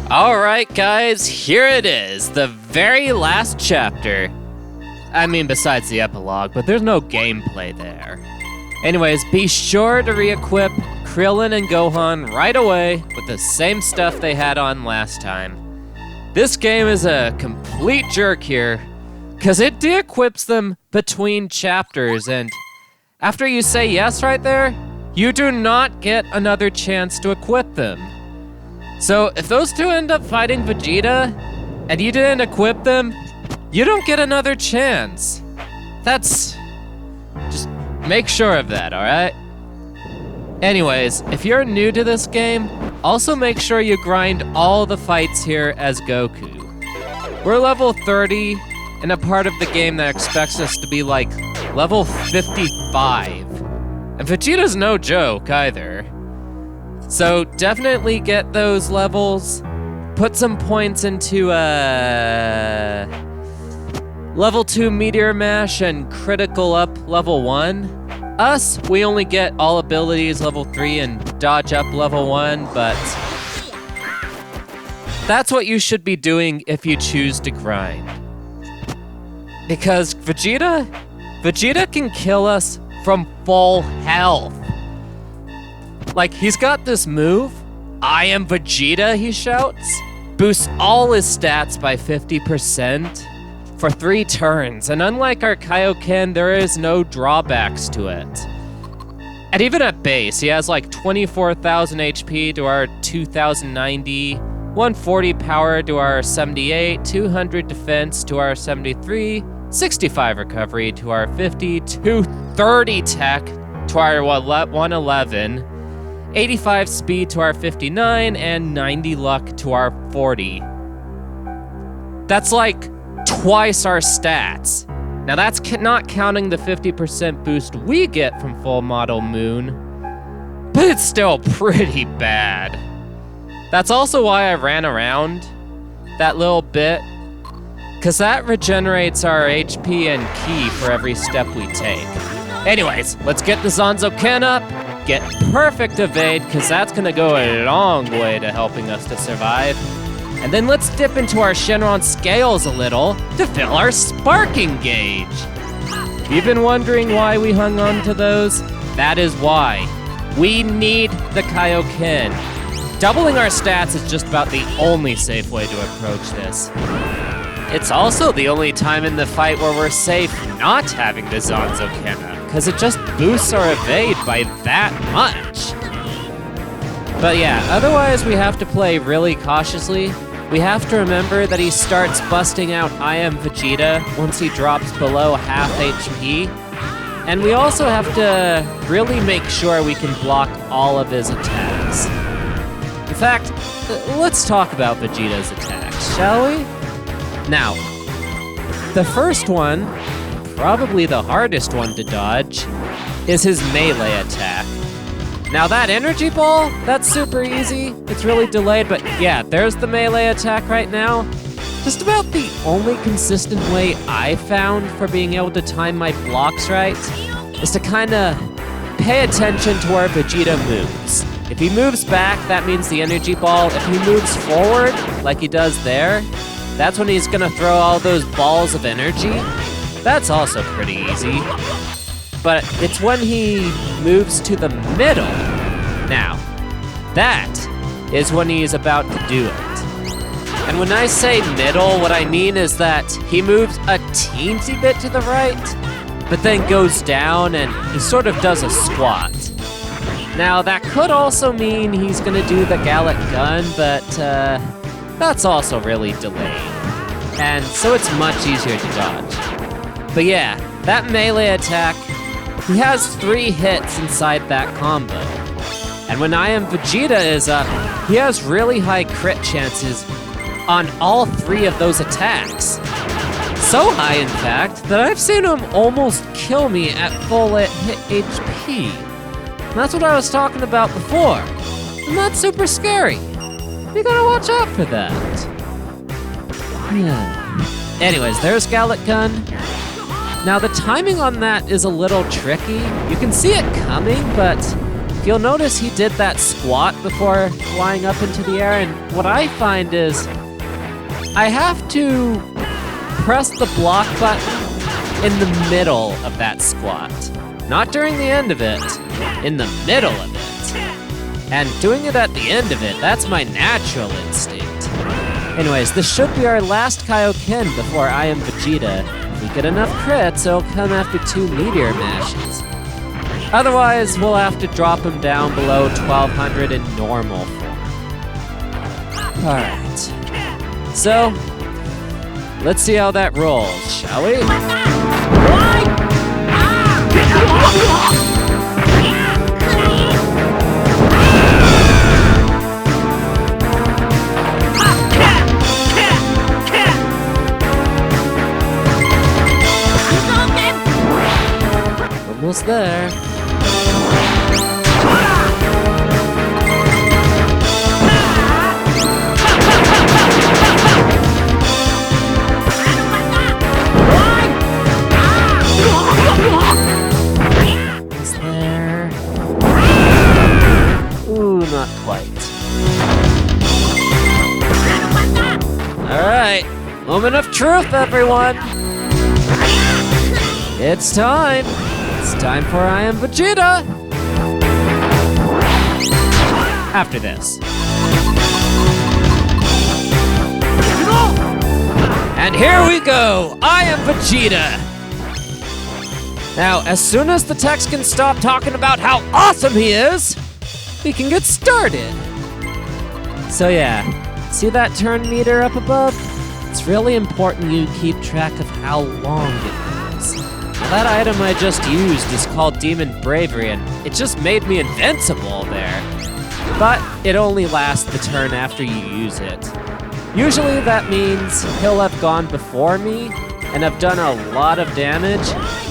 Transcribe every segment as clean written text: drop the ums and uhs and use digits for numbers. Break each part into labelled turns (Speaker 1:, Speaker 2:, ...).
Speaker 1: Alright guys, here it is, the very last chapter. I mean, besides the epilogue, but there's no gameplay there. Anyways, be sure to re-equip Krillin and Gohan right away with the same stuff they had on last time. This game is a complete jerk here, because it de-equips them between chapters, and after you say yes right there, you do not get another chance to equip them. So if those two end up fighting Vegeta, and you didn't equip them, you don't get another chance. Just make sure of that, alright? Anyways, if you're new to this game, also make sure you grind all the fights here as Goku. We're level 30 in a part of the game that expects us to be like level 55. And Vegeta's no joke either. So definitely get those levels, put some points into level 2 Meteor Mash and Critical Up level 1. Us, we only get all abilities level 3 and Dodge Up level 1, but that's what you should be doing if you choose to grind. Because Vegeta can kill us from full health. Like, he's got this move, I am Vegeta, he shouts, boosts all his stats by 50% for 3 turns, and unlike our Kaioken, there is no drawbacks to it. And even at base, he has like 24,000 HP to our 2,090, 140 power to our 78, 200 defense to our 73, 65 recovery to our 50, 230 tech to our 111, 85 speed to our 59, and 90 luck to our 40. That's like twice our stats. Now that's not counting the 50% boost we get from Full Model Moon, but it's still pretty bad. That's also why I ran around that little bit, because that regenerates our HP and ki for every step we take. Anyways, let's get the Zanzo-ken up, get perfect evade, because that's going to go a long way to helping us to survive. And then let's dip into our Shenron's scales a little to fill our sparking gauge. If you've been wondering why we hung on to those, that is why. We need the Kaioken. Doubling our stats is just about the only safe way to approach this. It's also the only time in the fight where we're safe not having the Zanzo-ken, because it just boosts our evade by that much. But yeah, otherwise we have to play really cautiously. We have to remember that he starts busting out I am Vegeta once he drops below half HP. And we also have to really make sure we can block all of his attacks. In fact, let's talk about Vegeta's attacks, shall we? Now, the first one, probably the hardest one to dodge, is his melee attack. Now that energy ball, that's super easy. It's really delayed, but yeah, there's the melee attack right now. Just about the only consistent way I found for being able to time my blocks right is to kind of pay attention to where Vegeta moves. If he moves back, that means the energy ball. If he moves forward, like he does there, that's when he's gonna throw all those balls of energy. That's also pretty easy. But it's when he moves to the middle. Now, that is when he is about to do it. And when I say middle, what I mean is that he moves a teensy bit to the right, but then goes down and he sort of does a squat. Now, that could also mean he's gonna do the Gallic Gun, but that's also really delayed. And so it's much easier to dodge. But yeah, that melee attack, he has 3 hits inside that combo. And when I am Vegeta is up, he has really high crit chances on all 3 of those attacks. So high, in fact, that I've seen him almost kill me at full hit HP. And that's what I was talking about before. And that's super scary. You gotta watch out for that. Yeah. Anyways, there's Gallic Gun. Now the timing on that is a little tricky. You can see it coming, but you'll notice he did that squat before flying up into the air, and what I find is I have to press the block button in the middle of that squat. Not during the end of it, in the middle of it. And doing it at the end of it, that's my natural instinct. Anyways, this should be our last Kaioken before I am Vegeta. If we get enough crits, it'll come after 2 meteor mashes. Otherwise, we'll have to drop him down below 1200 in normal form. Alright. So, let's see how that rolls, shall we? Almost there. Is there? Ooh, not quite. Alright, moment of truth, everyone! It's time! It's time for I Am Vegeta! After this. And here we go! I Am Vegeta! Now, as soon as the text can stop talking about how awesome he is, we can get started. So yeah, see that turn meter up above? It's really important you keep track of how long it goes. Now, that item I just used is called Demon Bravery, and it just made me invincible there. But it only lasts the turn after you use it. Usually that means he'll have gone before me and have done a lot of damage,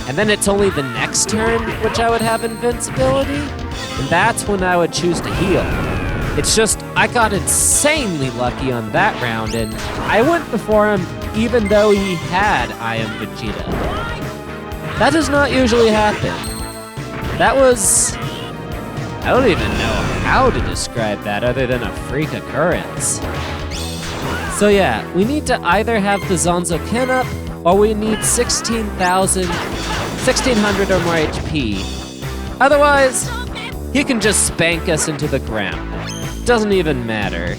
Speaker 1: and then it's only the next turn which I would have invincibility, and that's when I would choose to heal. It's just, I got insanely lucky on that round, and I went before him even though he had I Am Vegeta. That does not usually happen. That was... I don't even know how to describe that other than a freak occurrence. So yeah, we need to either have the Zanzo-ken up, or we need 1600 or more HP. Otherwise, he can just spank us into the ground. Doesn't even matter.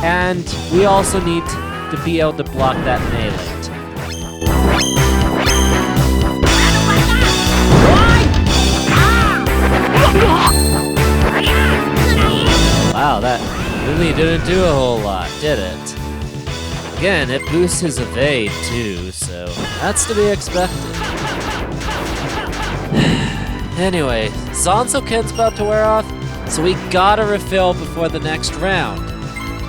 Speaker 1: And we also need to be able to block that melee. Wow, that really didn't do a whole lot, did it? Again, it boosts his evade too, so that's to be expected. Anyway, Zanzo-ken's about to wear off, so we gotta refill before the next round.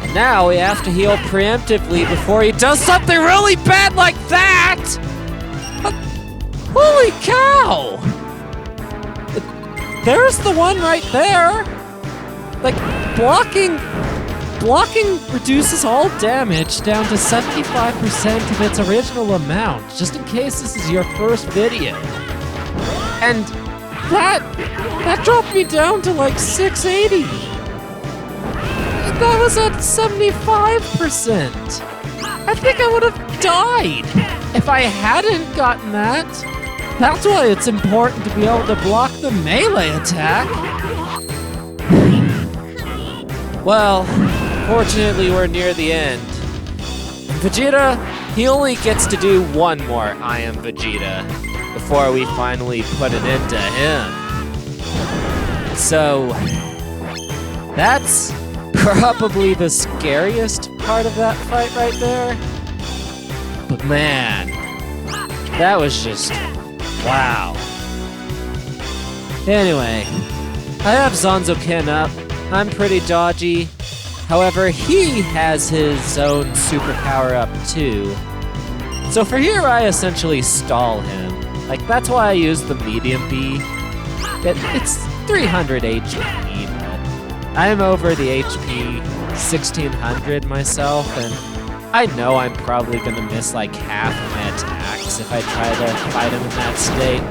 Speaker 1: And now we have to heal preemptively before he does something really bad like that! Holy cow! There's the one right there! Like, blocking reduces all damage down to 75% of its original amount, just in case this is your first video. And that dropped me down to like 680. That was at 75%. I think I would have died if I hadn't gotten that. That's why it's important to be able to block the melee attack. Well, fortunately we're near the end. Vegeta, he only gets to do one more I Am Vegeta before we finally put an end to him. So, that's probably the scariest part of that fight right there. But man, that was just, wow. Anyway, I have Zanzo-ken up. I'm pretty dodgy. However, he has his own superpower up too. So for here, I essentially stall him. Like, that's why I use the medium B. It's 300 HP, but I'm over the HP 1600 myself, and I know I'm probably gonna miss like half of my attacks if I try to fight him in that state.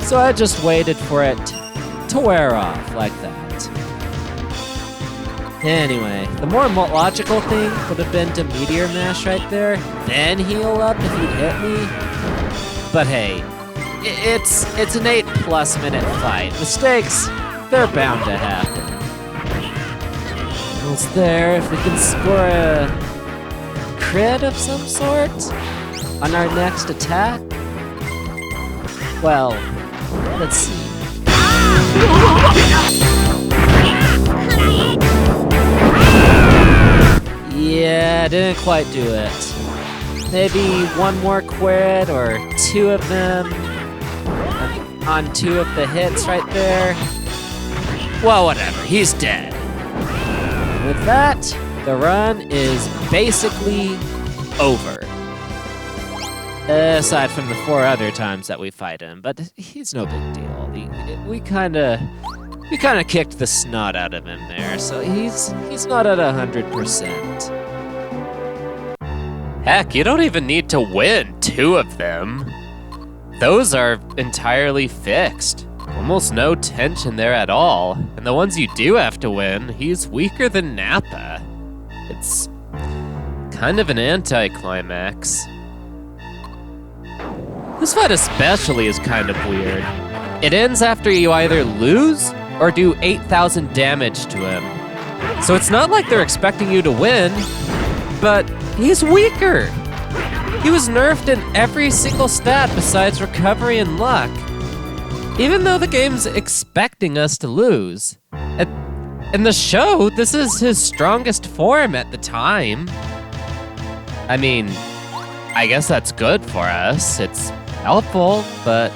Speaker 1: So I just waited for it to wear off like that. Anyway, the more logical thing would have been to Meteor Mash right there, then heal up if he'd hit me. But hey, it's an 8+ minute fight. Mistakes, they're bound to happen. Almost there. If we can score a crit of some sort on our next attack. Well, let's see. Yeah, didn't quite do it. Maybe one more crit or two of them on two of the hits right there. Well, whatever, he's dead. With that, the run is basically over. Aside from the 4 other times that we fight him, but he's no big deal. We kinda kicked the snot out of him there, so he's not at 100%. Heck, you don't even need to win 2 of them. Those are entirely fixed. Almost no tension there at all. And the ones you do have to win, he's weaker than Nappa. It's kind of an anticlimax. This fight especially is kind of weird. It ends after you either lose or do 8,000 damage to him. So it's not like they're expecting you to win, but he's weaker. He was nerfed in every single stat besides recovery and luck. Even though the game's expecting us to lose. In the show, this is his strongest form at the time. I mean, I guess that's good for us. It's helpful, but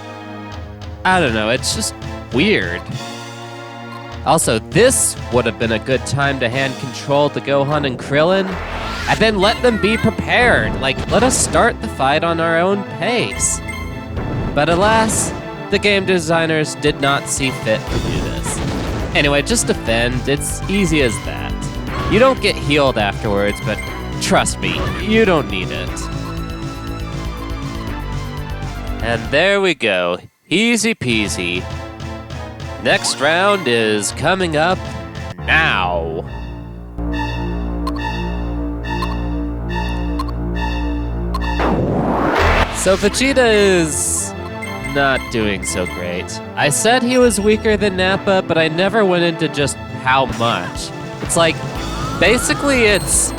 Speaker 1: I don't know, it's just weird. Also, this would have been a good time to hand control to Gohan and Krillin, and then let them be prepared. Like, let us start the fight on our own pace. But alas, the game designers did not see fit to do this. Anyway, just defend, it's easy as that. You don't get healed afterwards, but trust me, you don't need it. And there we go, easy peasy. Next round is coming up now. So Vegeta is not doing so great. I said he was weaker than Nappa, but I never went into just how much. It's like, basically it's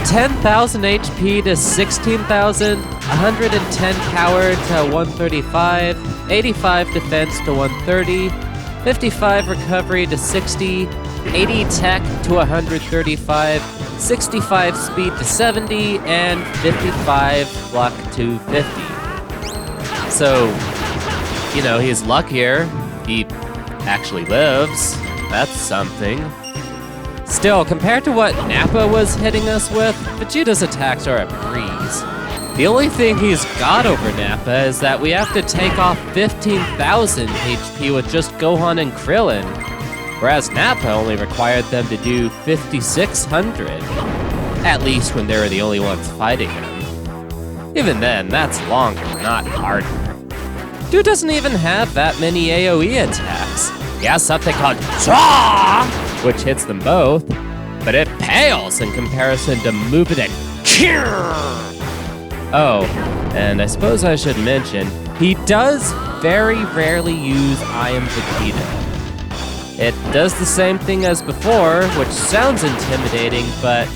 Speaker 1: 10,000 HP to 16,000, 110 power to 135, 85 defense to 130, 55 recovery to 60, 80 tech to 135, 65 speed to 70, and 55 luck to 50. So, you know, he's luckier. He actually lives. That's something. Still, compared to what Nappa was hitting us with, Vegeta's attacks are a breeze. The only thing he's got over Nappa is that we have to take off 15,000 HP with just Gohan and Krillin, whereas Nappa only required them to do 5,600, at least when they were the only ones fighting him. Even then, that's longer, not harder. Dude doesn't even have that many AoE attacks. He has something called Draw, which hits them both, but it pales in comparison to Move It and Cure. Oh, and I suppose I should mention, he does very rarely use I Am Vegeta. It does the same thing as before, which sounds intimidating, but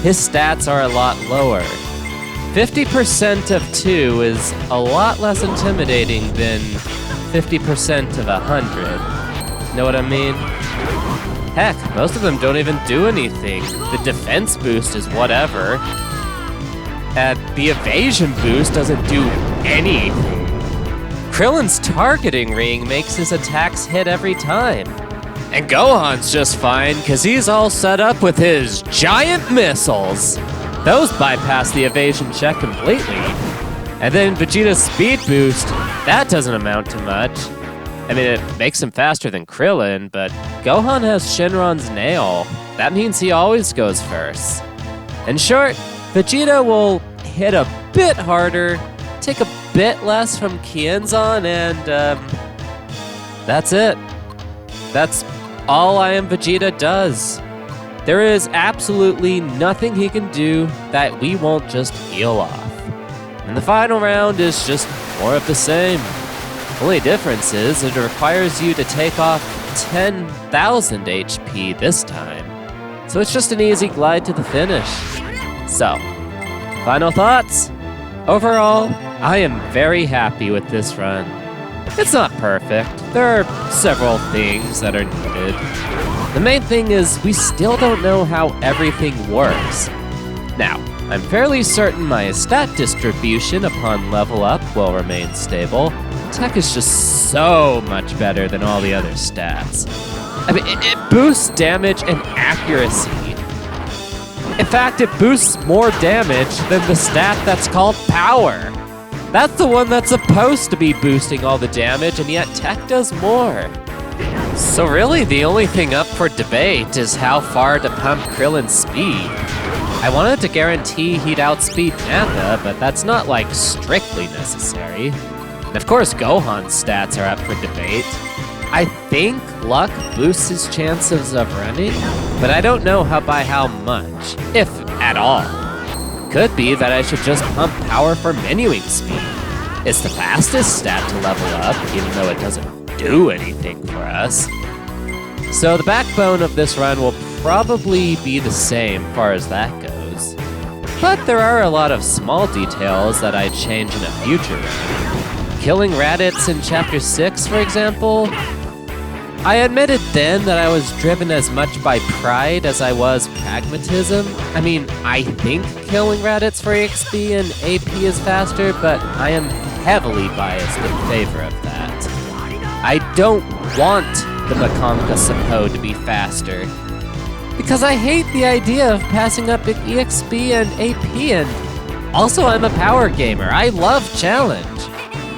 Speaker 1: his stats are a lot lower. 50% of 2 is a lot less intimidating than 50% of 100. Know what I mean? Heck, most of them don't even do anything. The defense boost is whatever. And the evasion boost doesn't do anything. Krillin's targeting ring makes his attacks hit every time. And Gohan's just fine, cause he's all set up with his giant missiles. Those bypass the evasion check completely. And then Vegeta's speed boost, that doesn't amount to much. I mean, it makes him faster than Krillin, but Gohan has Shenron's nail. That means he always goes first. In short, Vegeta will hit a bit harder, take a bit less from Kienzan, and that's it. That's all I Am Vegeta does. There is absolutely nothing he can do that we won't just heal off. And the final round is just more of the same. Only difference is it requires you to take off 10,000 HP this time. So it's just an easy glide to the finish. So, final thoughts? Overall, I am very happy with this run. It's not perfect. There are several things that are needed. The main thing is we still don't know how everything works. Now, I'm fairly certain my stat distribution upon level up will remain stable. Tech is just so much better than all the other stats. I mean, it boosts damage and accuracy. In fact, it boosts more damage than the stat that's called power. That's the one that's supposed to be boosting all the damage, and yet Tech does more. So really, the only thing up for debate is how far to pump Krillin's speed. I wanted to guarantee he'd outspeed Nappa, but that's not, like, strictly necessary. And of course, Gohan's stats are up for debate. I think luck boosts his chances of running, but I don't know by how much, if at all. Could be that I should just pump power for minuing speed. It's the fastest stat to level up, even though it doesn't do anything for us. So the backbone of this run will probably be the same far as that goes. But there are a lot of small details that I'd change in a future run. Killing Raditz in Chapter 6, for example. I admitted then that I was driven as much by pride as I was pragmatism. I mean, I think killing Raditz for EXP and AP is faster, but I am heavily biased in favor of that. I don't want the Makonka Support to be faster, because I hate the idea of passing up EXP and AP, and also I'm a power gamer. I love challenge.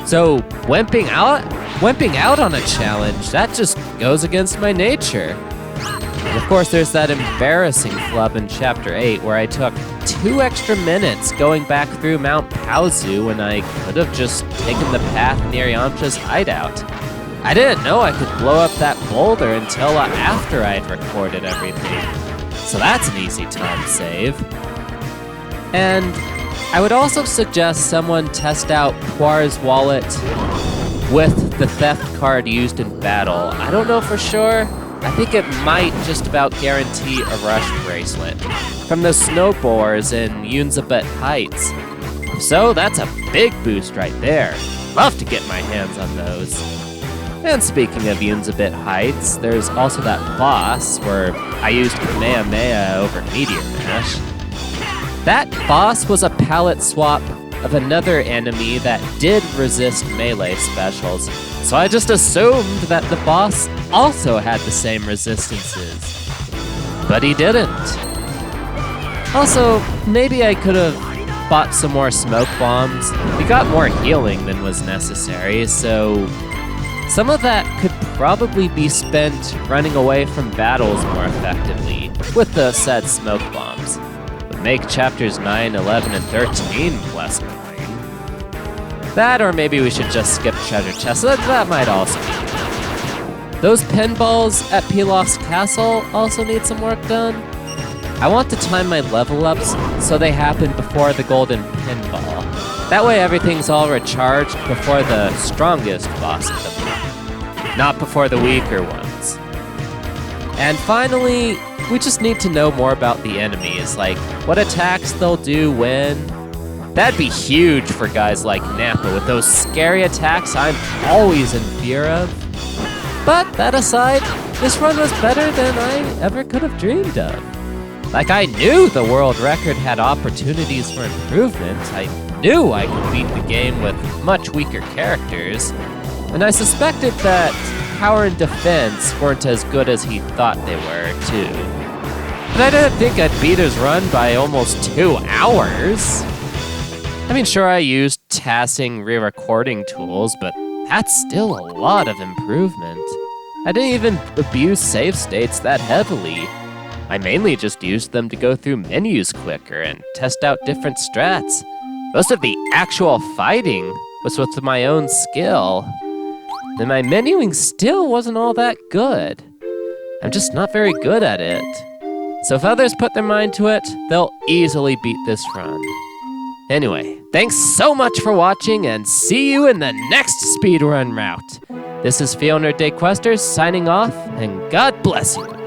Speaker 1: So wimping out on a challenge, that just goes against my nature. And of course, there's that embarrassing flub in Chapter 8 where I took 2 extra minutes going back through Mount Paozu when I could have just taken the path near Yamcha's hideout. I didn't know I could blow up that boulder until after I'd recorded everything. So that's an easy time save. And I would also suggest someone test out Poir's wallet with the theft card used in battle. I don't know for sure. I think it might just about guarantee a rush bracelet from the snowboards in Yunzabet Heights. So that's a big boost right there. Love to get my hands on those. And speaking of Yunzabet Heights, there's also that boss where I used Kamehameha over Meteor Mash. That boss was a palette swap of another enemy that did resist melee specials, so I just assumed that the boss also had the same resistances. But he didn't. Also, maybe I could have bought some more smoke bombs. We got more healing than was necessary, so some of that could probably be spent running away from battles more effectively with the said smoke bombs. Make chapters 9, 11, and 13 less annoying. That, or maybe we should just skip treasure chests. That might also be good. Those pinballs at Pilaf's castle also need some work done. I want to time my level ups so they happen before the golden pinball. That way everything's all recharged before the strongest boss of the month, not before the weaker ones. And finally, we just need to know more about the enemies, like what attacks they'll do when. That'd be huge for guys like Nappa with those scary attacks I'm always in fear of. But that aside, this run was better than I ever could have dreamed of. Like, I knew the world record had opportunities for improvement. I knew I could beat the game with much weaker characters. And I suspected that power and defense weren't as good as he thought they were, too. But I didn't think I'd beat his run by almost 2 hours. I mean, sure, I used tassing re-recording tools, but that's still a lot of improvement. I didn't even abuse save states that heavily. I mainly just used them to go through menus quicker and test out different strats. Most of the actual fighting was with my own skill. then my menuing still wasn't all that good. I'm just not very good at it. So if others put their mind to it, they'll easily beat this run. Anyway, thanks so much for watching and see you in the next speedrun route. This is Fiona Day Questers signing off, and God bless you.